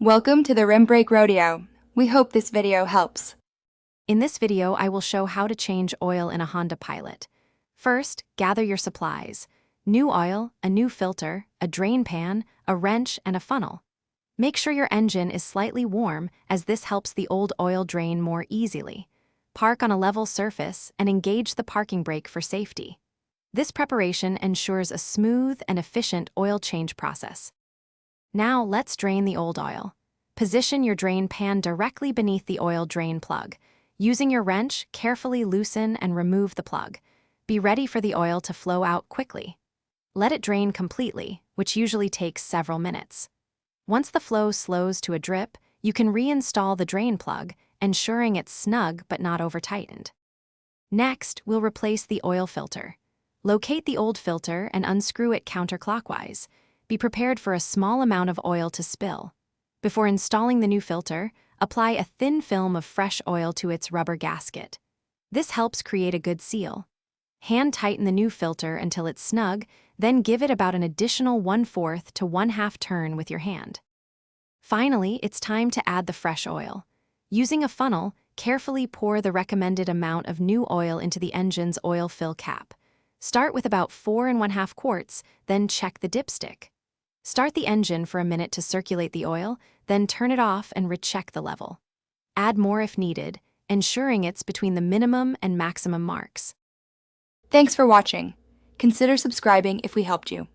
Welcome to the Rim Brake Rodeo. We hope this video helps. In this video, I will show how to change oil in a Honda Pilot. First, gather your supplies. New oil, a new filter, a drain pan, a wrench, and a funnel. Make sure your engine is slightly warm, as this helps the old oil drain more easily. Park on a level surface and engage the parking brake for safety. This preparation ensures a smooth and efficient oil change process. Now let's drain the old oil. Position your drain pan directly beneath the oil drain plug. Using your wrench, carefully loosen and remove the plug. Be ready for the oil to flow out quickly. Let it drain completely, which usually takes several minutes. Once the flow slows to a drip, you can reinstall the drain plug, ensuring it's snug but not over-tightened. Next, we'll replace the oil filter. Locate the old filter and unscrew it counterclockwise. Be prepared for a small amount of oil to spill. Before installing the new filter, apply a thin film of fresh oil to its rubber gasket. This helps create a good seal. Hand tighten the new filter until it's snug, then give it about an additional 1/4 to 1/2 turn with your hand. Finally, it's time to add the fresh oil. Using a funnel, carefully pour the recommended amount of new oil into the engine's oil fill cap. Start with about 4½ quarts, then check the dipstick. Start the engine for a minute to circulate the oil, then turn it off and recheck the level. Add more if needed, ensuring it's between the minimum and maximum marks. Thanks for watching. Consider subscribing if we helped you.